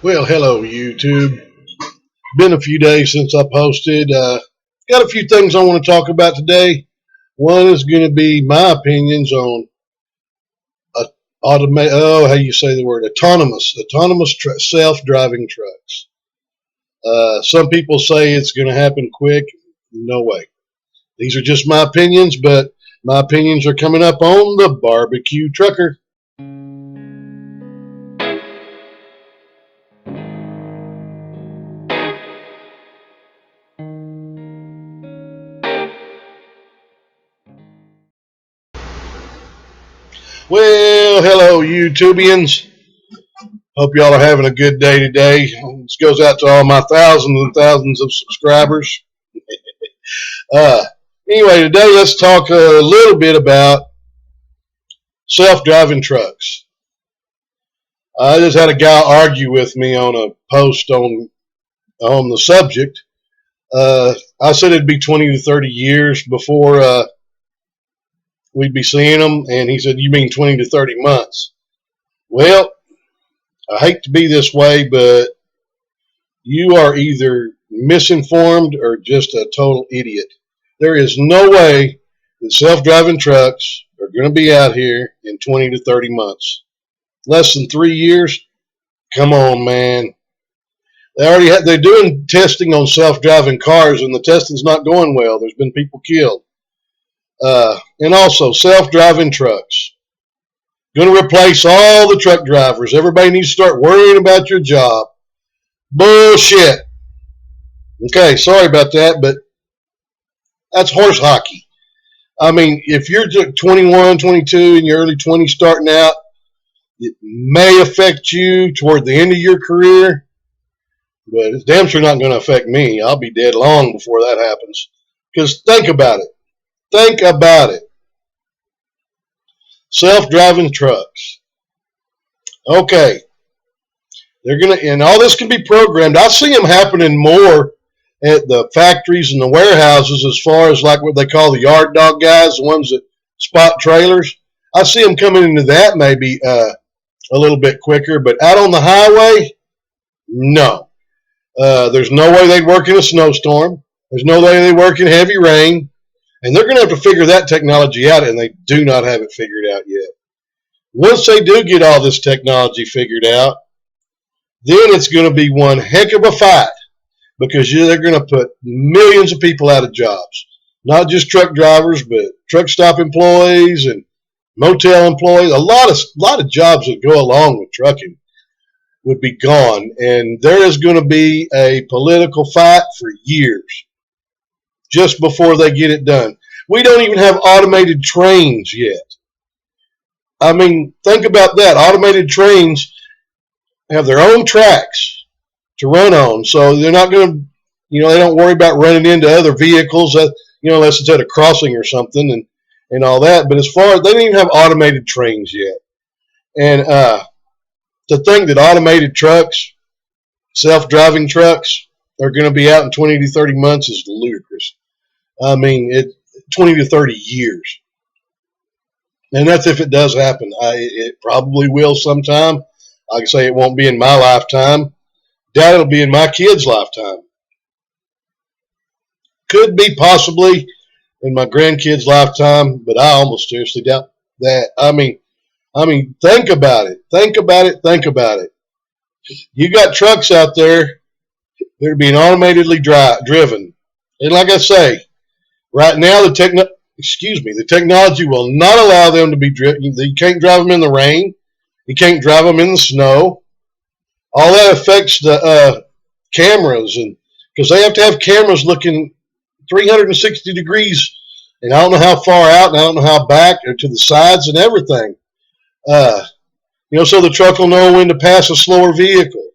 Well, hello, YouTube. Been a few days since I posted. Got a few things I want to talk about today. One is going to be my opinions on how you say the word, autonomous self-driving trucks. Some people say it's going to happen quick. No way. These are just my opinions, but my opinions are coming up on the Barbecue Trucker. Well, hello, YouTubians. Hope y'all are having a good day today. This goes out to all my thousands and thousands of subscribers. Uh, anyway, today let's talk a little bit about self-driving trucks. I just had a guy argue with me on a post on the subject. I said it'd be 20 to 30 years before we'd be seeing them, and he said, "You mean 20 to 30 months?" Well, I hate to be this way, but you are either misinformed or just a total idiot. There is no way that self-driving trucks are going to be out here in 20 to 30 months. Less than 3 years? Come on, man. They're doing testing on self-driving cars, and the testing's not going well. There's been people killed. And also, self-driving trucks. Going to replace all the truck drivers. Everybody needs to start worrying about your job. Bullshit. Okay, sorry about that, but that's horse hockey. I mean, if you're 21, 22, in your early 20s starting out, it may affect you toward the end of your career, but it's damn sure not going to affect me. I'll be dead long before that happens. Because think about it. Think about it. Self-driving trucks. Okay. And all this can be programmed. I see them happening more at the factories and the warehouses as far as like what they call the yard dog guys, the ones that spot trailers. I see them coming into that maybe a little bit quicker, but out on the highway, no. There's no way they work in a snowstorm. There's no way they work in heavy rain. And they're going to have to figure that technology out, and they do not have it figured out yet. Once they do get all this technology figured out, then it's going to be one heck of a fight, because they're going to put millions of people out of jobs. Not just truck drivers, but truck stop employees and motel employees. A lot of jobs that go along with trucking would be gone, and there is going to be a political fight for years just before they get it done. We don't even have automated trains yet. I mean, think about that. Automated trains have their own tracks to run on, so they're not going to, they don't worry about running into other vehicles, unless it's at a crossing or something and all that. But as far as they don't even have automated trains yet, and to think that automated trucks, self-driving trucks, are going to be out in 20 to 30 months is ludicrous. I mean, 20 to 30 years. And that's if it does happen. It probably will sometime. Like I say, it won't be in my lifetime. Doubt it'll be in my kid's lifetime. Could be possibly in my grandkid's lifetime, but I almost seriously doubt that. I mean, think about it. Think about it. Think about it. You got trucks out there that are being automatically driven. And like I say, right now the technology will not allow them to be driven. You can't drive them in the rain. You can't drive them in the snow. All that affects the cameras, and because they have to have cameras looking 360 degrees, and I don't know how far out, and I don't know how back, or to the sides and everything. So the truck will know when to pass a slower vehicle,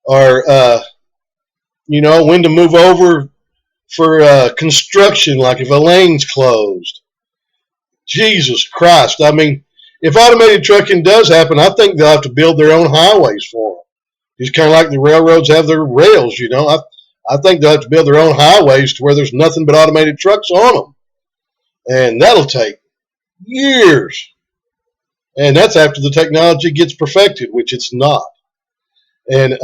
or when to move over for construction, like if a lane's closed. Jesus Christ! I mean, if automated trucking does happen, I think they'll have to build their own highways for them. Just kind of like the railroads have their rails, I think they'll have to build their own highways to where there's nothing but automated trucks on them. And that'll take years. And that's after the technology gets perfected, which it's not. And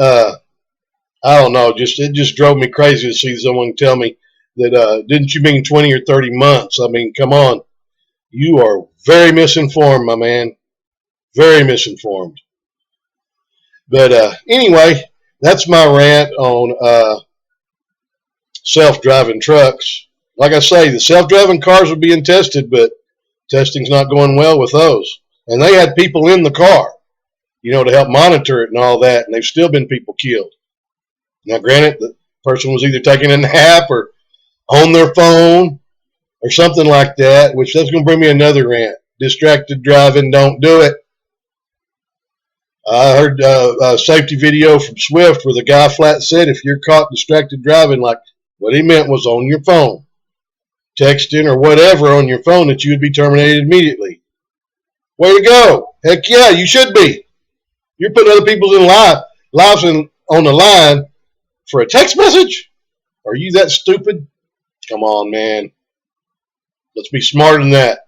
I don't know, it just drove me crazy to see someone tell me that didn't you mean 20 or 30 months? I mean, come on, you are very misinformed, my man, very misinformed. But anyway, that's my rant on self-driving trucks. Like I say, the self-driving cars are being tested, but testing's not going well with those. And they had people in the car, to help monitor it and all that, and they've still been people killed. Now, granted, the person was either taking a nap or on their phone or something like that, which that's going to bring me another rant. Distracted driving, don't do it. I heard a safety video from Swift where the guy flat said if you're caught distracted driving, like what he meant was on your phone, texting or whatever on your phone, that you would be terminated immediately. Way to go. Heck yeah, you should be. You're putting other people's lives on the line for a text message? Are you that stupid? Come on, man. Let's be smarter than that.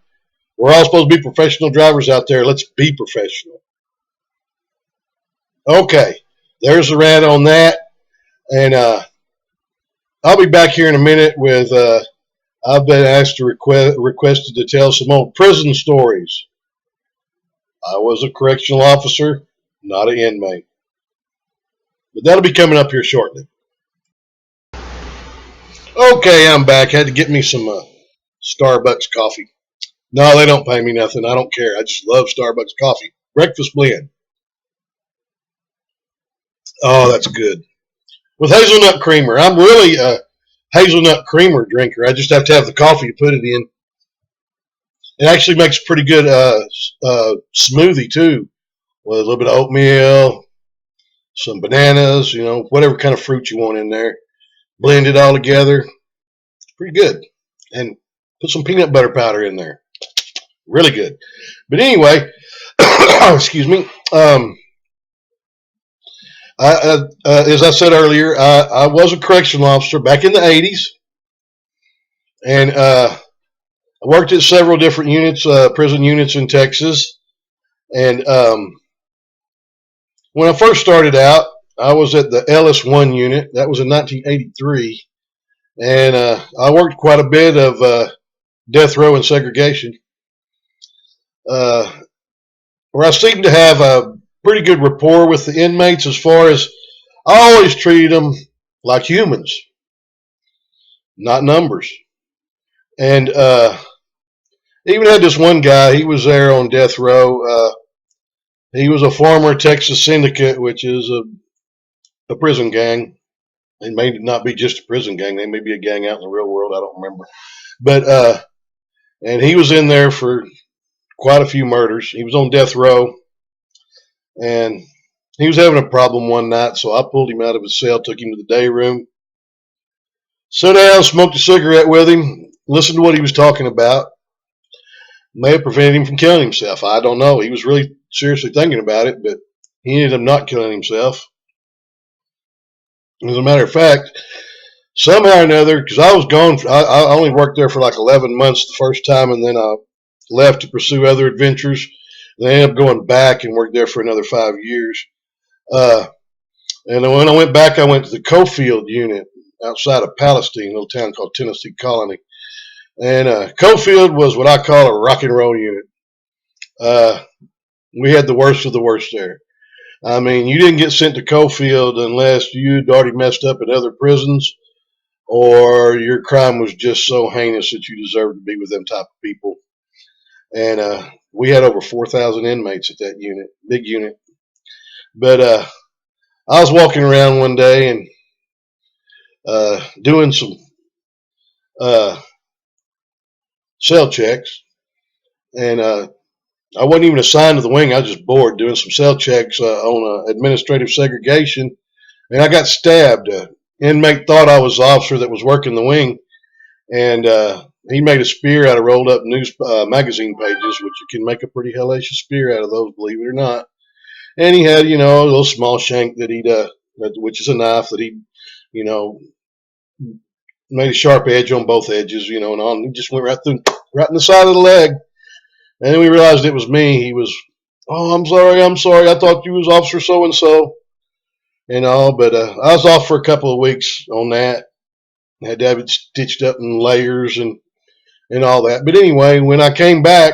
We're all supposed to be professional drivers out there. Let's be professional. Okay, there's a rant on that. And I'll be back here in a minute with, I've been asked to requested to tell some old prison stories. I was a correctional officer, not an inmate. But that'll be coming up here shortly. Okay, I'm back. Had to get me some Starbucks coffee. No, they don't pay me nothing. I don't care. I just love Starbucks coffee. Breakfast blend. Oh, that's good. With hazelnut creamer. I'm really a hazelnut creamer drinker. I just have to have the coffee to put it in. It actually makes a pretty good smoothie too, with a little bit of oatmeal, some bananas, whatever kind of fruit you want in there. Blend it all together. Pretty good. And put some peanut butter powder in there. Really good. But anyway, excuse me. As I said earlier, I was a correctional officer back in the 80s. And I worked at several different units, prison units in Texas. And when I first started out, I was at the LS1 unit. That was in 1983. And I worked quite a bit of death row and segregation, where I seemed to have a pretty good rapport with the inmates, as far as I always treated them like humans, not numbers. And even had this one guy, he was there on death row. He was a former Texas syndicate, which is a prison gang. It may not be just a prison gang. They may be a gang out in the real world. I don't remember. But and he was in there for quite a few murders. He was on death row, and he was having a problem one night, so I pulled him out of his cell, took him to the day room, sat down, smoked a cigarette with him, listened to what he was talking about. May have prevented him from killing himself. I don't know. He was really seriously thinking about it, but he ended up not killing himself. As a matter of fact, somehow or another, because I was gone, I only worked there for like 11 months the first time, and then I left to pursue other adventures. And I ended up going back and worked there for another 5 years. And when I went back, I went to the Cofield unit outside of Palestine, a little town called Tennessee Colony. And Cofield was what I call a rock and roll unit. We had the worst of the worst there. I mean, you didn't get sent to Cofield unless you'd already messed up in other prisons, or your crime was just so heinous that you deserved to be with them type of people. And we had over 4,000 inmates at that unit, big unit. But I was walking around one day and doing some cell checks, and I wasn't even assigned to the wing. I was just bored doing some cell checks on administrative segregation, and I got stabbed. Inmate thought I was the officer that was working the wing, and he made a spear out of rolled up news magazine pages, which you can make a pretty hellacious spear out of those, believe it or not. And he had, a little small shank that which is a knife that he, made a sharp edge on both edges, and on. He just went right in the side of the leg. And then we realized it was me. He was, oh, I'm sorry. I thought you was Officer so-and-so. and all. But I was off for a couple of weeks on that. Had to have it stitched up in layers and all that. But anyway, when I came back,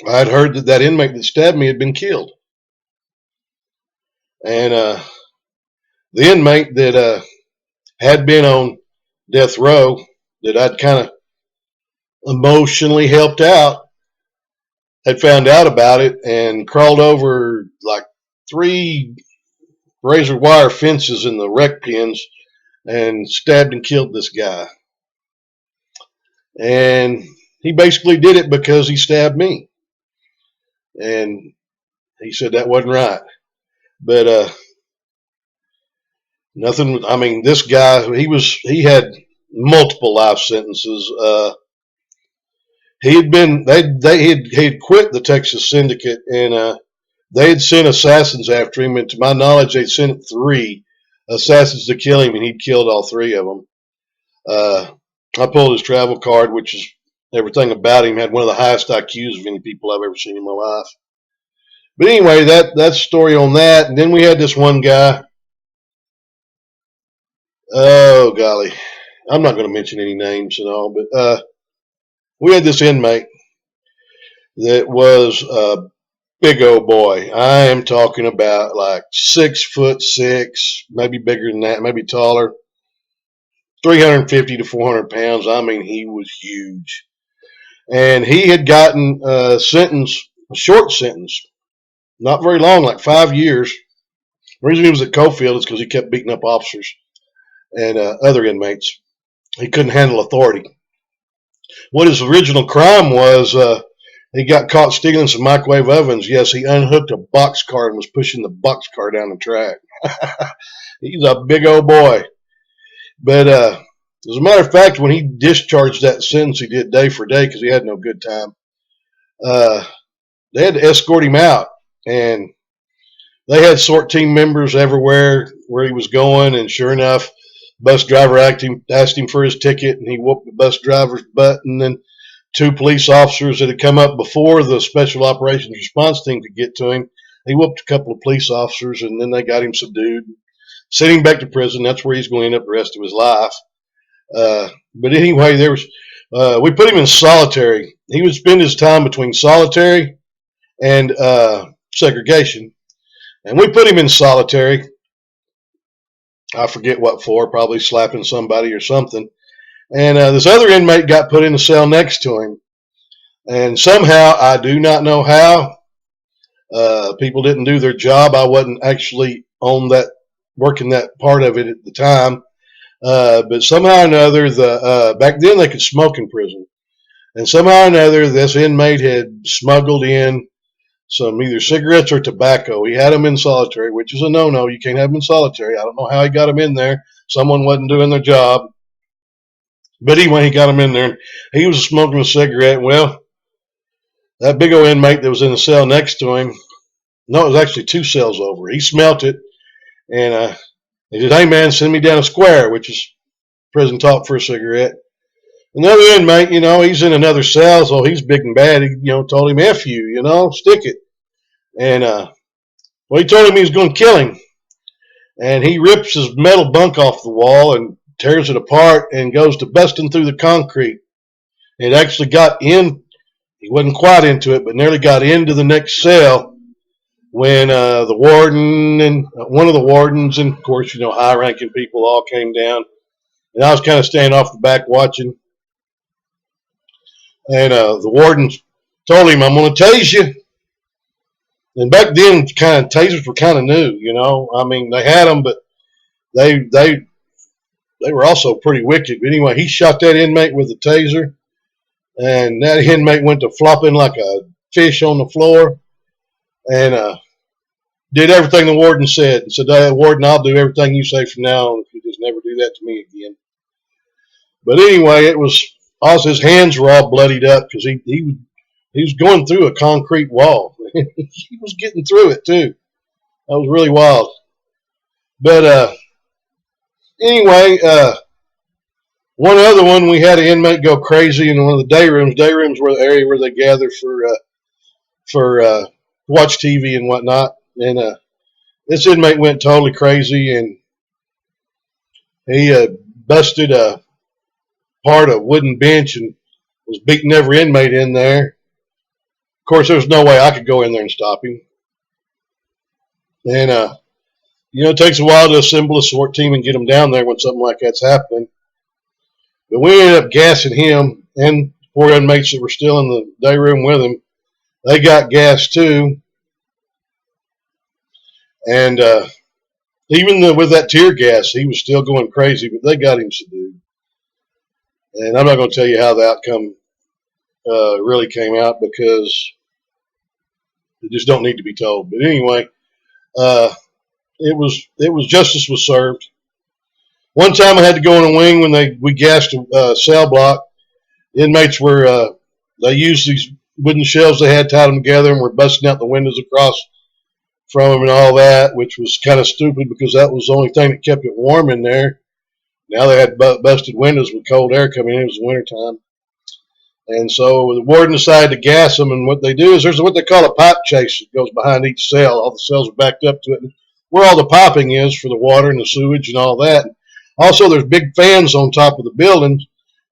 I had heard that that inmate that stabbed me had been killed. And the inmate that had been on death row that I'd kind of emotionally helped out had found out about it and crawled over like 3 razor wire fences in the rec pens and stabbed and killed this guy. And he basically did it because he stabbed me. And he said that wasn't right. But nothing. I mean, this guy, he had multiple life sentences. He had been he had quit the Texas Syndicate, and they had sent assassins after him. And to my knowledge, they'd sent 3 assassins to kill him, and he'd killed all 3 of them. I pulled his travel card, which is everything about him. Had one of the highest IQs of any people I've ever seen in my life. But anyway, that's the story on that. And then we had this one guy. Oh golly, I'm not going to mention any names and all, but we had this inmate that was a big old boy. I am talking about like 6'6", maybe bigger than that, maybe taller, 350 to 400 pounds. I mean, he was huge. And he had gotten a short sentence, not very long, like 5 years. The reason he was at Cofield is because he kept beating up officers and other inmates. He couldn't handle authority. What his original crime was, he got caught stealing some microwave ovens. Yes, he unhooked a boxcar and was pushing the boxcar down the track. He's a big old boy. But as a matter of fact, when he discharged that sentence, he did day for day because he had no good time. They had to escort him out, and they had SORT team members everywhere where he was going. And sure enough, bus driver asked him for his ticket, and he whooped the bus driver's butt. And then 2 police officers that had come up before the special operations response team could get to him, he whooped a couple of police officers, and then they got him subdued, sent him back to prison. That's where he's going to end up the rest of his life. But anyway, we put him in solitary. He would spend his time between solitary and segregation. And we put him in solitary. I forget what for, probably slapping somebody or something. And this other inmate got put in the cell next to him. And somehow, I do not know how, people didn't do their job. I wasn't actually on that, working that part of it at the time. But somehow or another, back then they could smoke in prison. And somehow or another, this inmate had smuggled in some either cigarettes or tobacco. He had them in solitary, which is a no-no. You can't have them in solitary. I don't know how he got them in there. Someone wasn't doing their job. But anyway, he got him in there. And he was smoking a cigarette. Well, that big old inmate that was in the cell next to him, no, it was actually 2 cells over. He smelt it, and he said, "Hey, man, send me down a square," which is prison talk for a cigarette. Another inmate, he's in another cell, so he's big and bad. He, told him, "F you, stick it." And, well, he told him he was going to kill him. And he rips his metal bunk off the wall and tears it apart and goes to busting through the concrete. It actually got in, he wasn't quite into it, but nearly got into the next cell when the warden and one of the wardens, and of course, high-ranking people all came down. And I was kind of standing off the back watching. And the warden told him, "I'm going to tase you." And back then, kind of tasers were kind of new, I mean, they had them, but they were also pretty wicked. But anyway, he shot that inmate with a taser, and that inmate went to flopping like a fish on the floor, and did everything the warden said. And said, "Warden, I'll do everything you say from now on if you just never do that to me again." But anyway, it was also his hands were all bloodied up because he was going through a concrete wall. He was getting through it too. That was really wild. But anyway, one other one, we had an inmate go crazy in one of the day rooms. Day rooms were the area where they gather for watch TV and whatnot. And This inmate went totally crazy, and he busted a part of a wooden bench and was beating every inmate in there. Of course, there was no way I could go in there and stop him. And it takes a while to assemble a SWAT team and get them down there when something like that's happening. But we ended up gassing him and four inmates that were still in the day room with him. They got gassed too. And even with that tear gas, he was still going crazy, but they got him subdued. And I'm not going to tell you how the outcome really came out because it just don't need to be told. But anyway, it was justice was served. One time I had to go in a wing when we gassed a cell block. Inmates were they used these wooden shelves they had, tied them together, and were busting out the windows across from them and all that, which was kind of stupid because that was the only thing that kept it warm in there. Now they had busted windows with cold air coming in. It was wintertime. And so the warden decided to gas them, and what they do is there's what they call a pipe chase that goes behind each cell. All the cells are backed up to it, and where all the piping is for the water and the sewage and all that. Also, there's big fans on top of the building,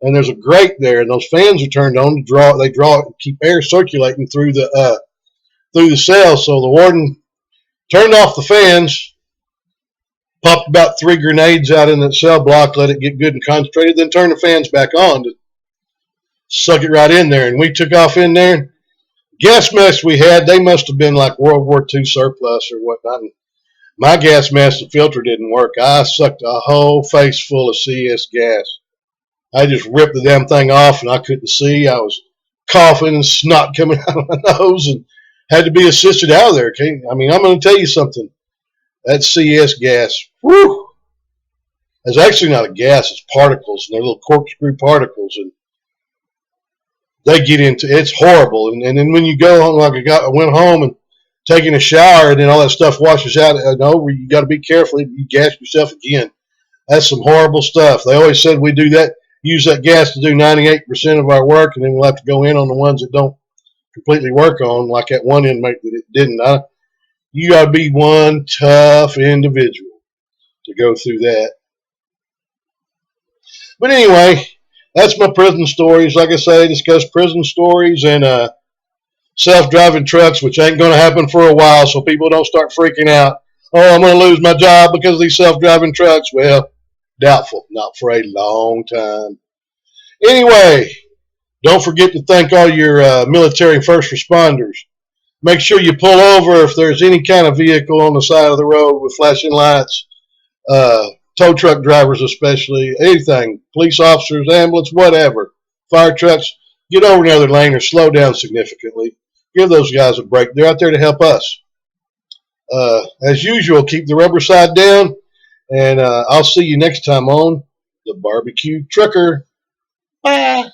and there's a grate there, and those fans are turned on to draw. They draw it, keep air circulating through the cells. So the warden turned off the fans, popped about 3 grenades out in that cell block, let it get good and concentrated, then turned the fans back on to suck it right in there. And we took off in there. Gas masks we had, they must have been like World War II surplus or whatnot. And my gas mask, the filter didn't work. I sucked a whole face full of CS gas. I just ripped the damn thing off and I couldn't see. I was coughing and snot coming out of my nose and had to be assisted out of there. Okay? I mean, I'm going to tell you something. That CS gas, whew, it's actually not a gas, it's particles, and they're little corkscrew particles. And they get into it's horrible. And then when you go home, like I went home and taking a shower, and then all that stuff washes out and over, you got to be careful. You gas yourself again. That's some horrible stuff. They always said we do that, use that gas to do 98% of our work, and then we'll have to go in on the ones that don't completely work on, like that one inmate that it didn't. You got to be one tough individual to go through that. But anyway, that's my prison stories. Like I say, I discuss prison stories and self-driving trucks, which ain't going to happen for a while, so people don't start freaking out. Oh, I'm going to lose my job because of these self-driving trucks. Well, doubtful. Not for a long time. Anyway, don't forget to thank all your military and first responders. Make sure you pull over if there's any kind of vehicle on the side of the road with flashing lights. Tow truck drivers especially, anything, police officers, ambulance, whatever, fire trucks, get over in the other lane or slow down significantly. Give those guys a break. They're out there to help us. As usual, keep the rubber side down, and I'll see you next time on The Barbecue Trucker. Bye.